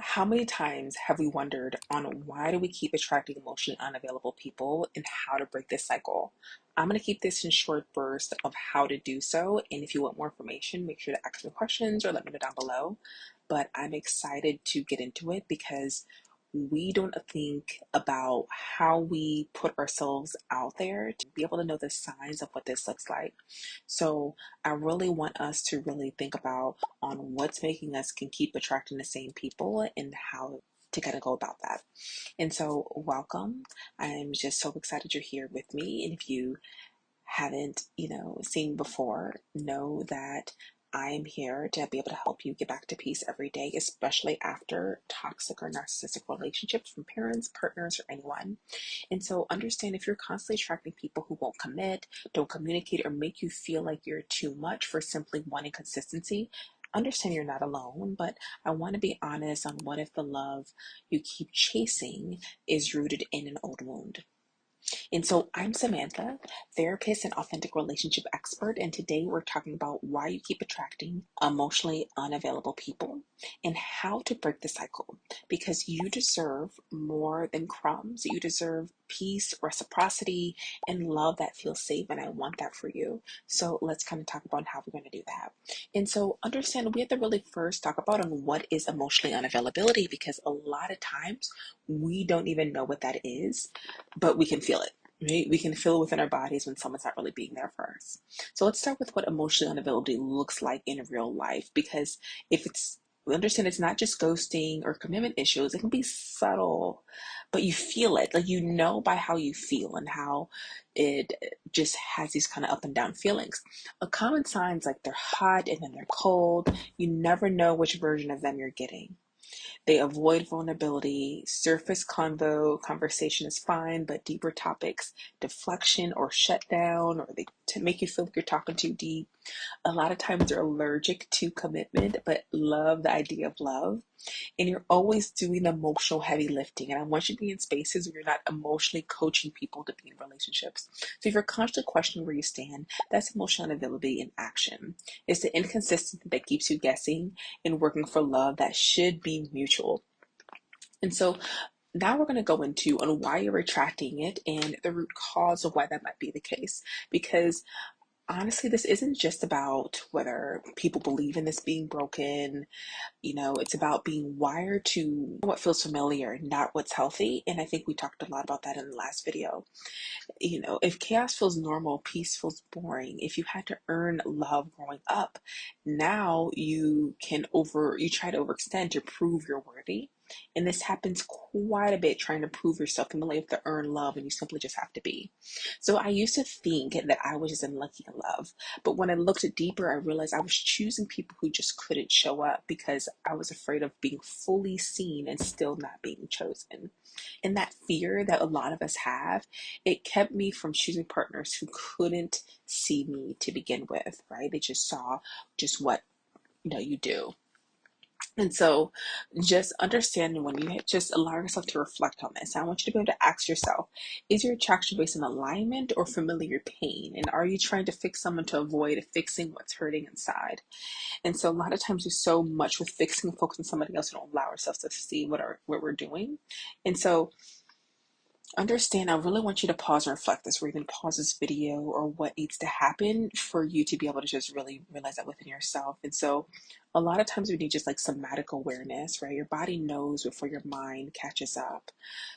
How many times have we wondered on why do we keep attracting emotionally unavailable people and how to break this cycle? I'm going to keep this in short bursts of how to do so. And if you want more information, make sure to ask me questions or let me know down below. But I'm excited to get into it because we don't think about how we put ourselves out there to be able to know the signs of what this looks like. So I really want us to really think about on what's making us can keep attracting the same people and how to kind of go about that. And so welcome. I'm just so excited you're here with me. And if you haven't, seen before, know that I'm here to be able to help you get back to peace every day, especially after toxic or narcissistic relationships from parents, partners, or anyone. And so understand if you're constantly attracting people who won't commit, don't communicate, or make you feel like you're too much for simply wanting consistency, understand you're not alone, but I want to be honest on what if the love you keep chasing is rooted in an old wound. And so I'm Samantha, therapist and authentic relationship expert, and today we're talking about why you keep attracting emotionally unavailable people and how to break the cycle. Because you deserve more than crumbs. You deserve peace, reciprocity, and love that feels safe, and I want that for you. So let's kind of talk about how we're going to do that. And so understand we have to really first talk about on what is emotionally unavailability, because a lot of times we don't even know what that is, but we can feel it. Right? We can feel it within our bodies when someone's not really being there for us. So let's start with what emotional unavailability looks like in real life, because if it's we understand it's not just ghosting or commitment issues, it can be subtle, but you feel it. Like you know by how you feel and how it just has these kind of up and down feelings. A common signs like they're hot and then they're cold. You never know which version of them you're getting. They avoid vulnerability, surface conversation is fine, but deeper topics, deflection or shutdown, or they to make you feel like you're talking too deep. A lot of times they're allergic to commitment, but love the idea of love. And you're always doing emotional heavy lifting. And I want you to be in spaces where you're not emotionally coaching people to be in relationships. So if you're constantly questioning where you stand, that's emotional unavailability in action. It's the inconsistency that keeps you guessing and working for love that should be mutual. And so now we're going to go into on why you're attracting it and the root cause of why that might be the case. Because honestly, this isn't just about whether people believe in this being broken. It's about being wired to what feels familiar, not what's healthy. And I think we talked a lot about that in the last video. If chaos feels normal, peace feels boring. If you had to earn love growing up, now you try to overextend to prove you're worthy. And this happens quite a bit, trying to prove yourself and believe to earn love, and you simply just have to be. So I used to think that I was just unlucky in love. But when I looked deeper, I realized I was choosing people who just couldn't show up because I was afraid of being fully seen and still not being chosen. And that fear that a lot of us have, it kept me from choosing partners who couldn't see me to begin with, right? They just saw just what you do. And so just understanding when you just allow yourself to reflect on this, I want you to be able to ask yourself, is your attraction based on alignment or familiar pain? And are you trying to fix someone to avoid fixing what's hurting inside? And so a lot of times we're so much with fixing and focusing on somebody else, we don't allow ourselves to see what we're doing. And so understand, I really want you to pause and reflect this, or even pause this video, or what needs to happen for you to be able to just really realize that within yourself. And so a lot of times we need just like somatic awareness, right? Your body knows before your mind catches up.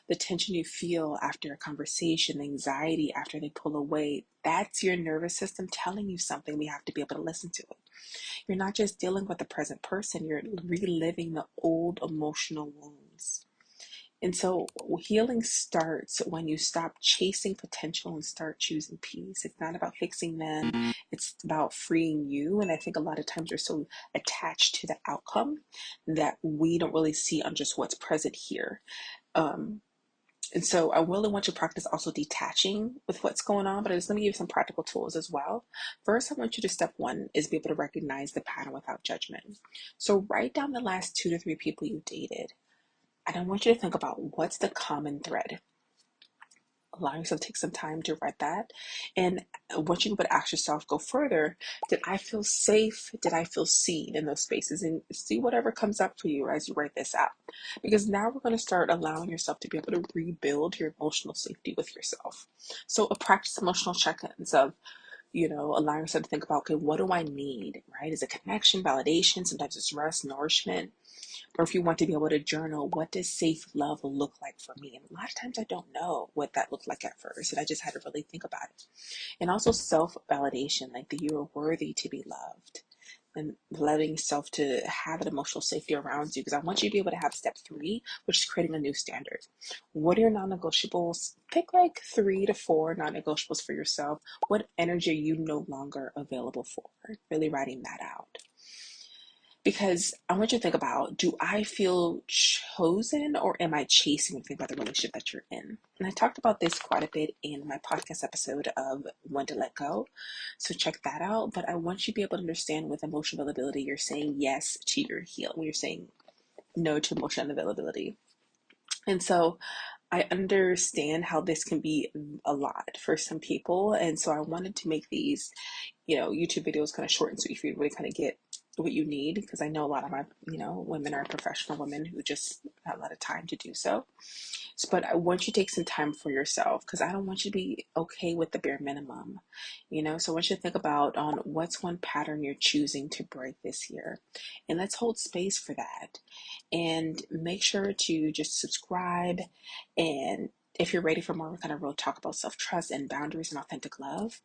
The tension you feel after a conversation, the anxiety after they pull away, that's your nervous system telling you something. We have to be able to listen to it. You're not just dealing with the present person, you're reliving the old emotional wounds. And so healing starts when you stop chasing potential and start choosing peace. It's not about fixing them. It's about freeing you. And I think a lot of times we're so attached to the outcome that we don't really see on just what's present here. And so I really want you to practice also detaching with what's going on, but I'm just going to give you some practical tools as well. First, I want you to step one is be able to recognize the pattern without judgment. So write down the last 2 to 3 people you dated. And I want you to think about what's the common thread. Allow yourself to take some time to write that. And once you to ask yourself, go further, did I feel safe? Did I feel seen in those spaces? And see whatever comes up for you as you write this out. Because now we're going to start allowing yourself to be able to rebuild your emotional safety with yourself. So a practice emotional check-ins of, allowing yourself to think about, okay, what do I need, right? Is it connection, validation? Sometimes it's rest, nourishment. Or if you want to be able to journal, what does safe love look like for me? And a lot of times I don't know what that looked like at first, and I just had to really think about it. And also self-validation, like that you are worthy to be loved, and letting yourself to have an emotional safety around you. Because I want you to be able to have step 3, which is creating a new standard. What are your non-negotiables? Pick like 3 to 4 non-negotiables for yourself. What energy are you no longer available for? Really writing that out. Because I want you to think about, do I feel chosen or am I chasing when you think about the relationship that you're in? And I talked about this quite a bit in my podcast episode of When to Let Go. So check that out. But I want you to be able to understand with emotional availability, you're saying yes to your heal. You're saying no to emotional unavailability. And so I understand how this can be a lot for some people. And so I wanted to make these YouTube videos kind of short and sweet for you to really kind of get what you need, because I know a lot of my, women are professional women who just have a lot of time to do so. But I want you to take some time for yourself, because I don't want you to be okay with the bare minimum, So I want you to think about on what's one pattern you're choosing to break this year, and let's hold space for that. And make sure to just subscribe. And if you're ready for more, we're going to really talk about self-trust and boundaries and authentic love,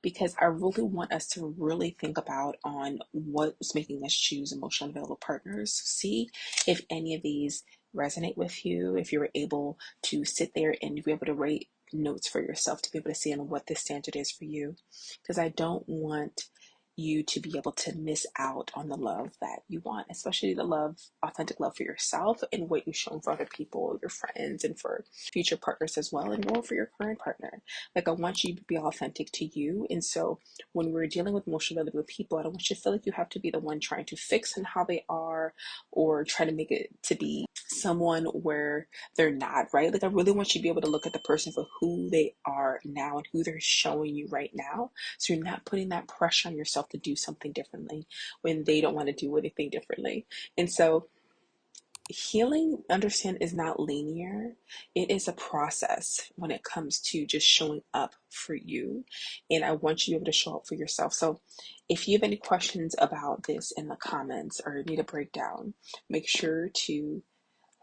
because I really want us to really think about on what's making us choose emotionally available partners. See if any of these resonate with you, if you're able to sit there and be able to write notes for yourself to be able to see on what this standard is for you, because I don't want you to be able to miss out on the love that you want, especially the love, authentic love for yourself and what you've shown for other people, your friends, and for future partners as well, and more for your current partner. Like, I want you to be authentic to you. And so when we're dealing with emotional available people, I don't want you to feel like you have to be the one trying to fix and how they are, or try to make it to be someone where they're not, right? Like, I really want you to be able to look at the person for who they are now and who they're showing you right now. So you're not putting that pressure on yourself to do something differently when they don't want to do anything differently. And so healing, understand, is not linear. It is a process when it comes to just showing up for you. And I want you to be able to show up for yourself. So if you have any questions about this in the comments or need a breakdown, make sure to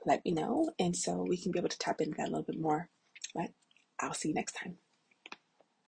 let me know. And so we can be able to tap into that a little bit more. But I'll see you next time.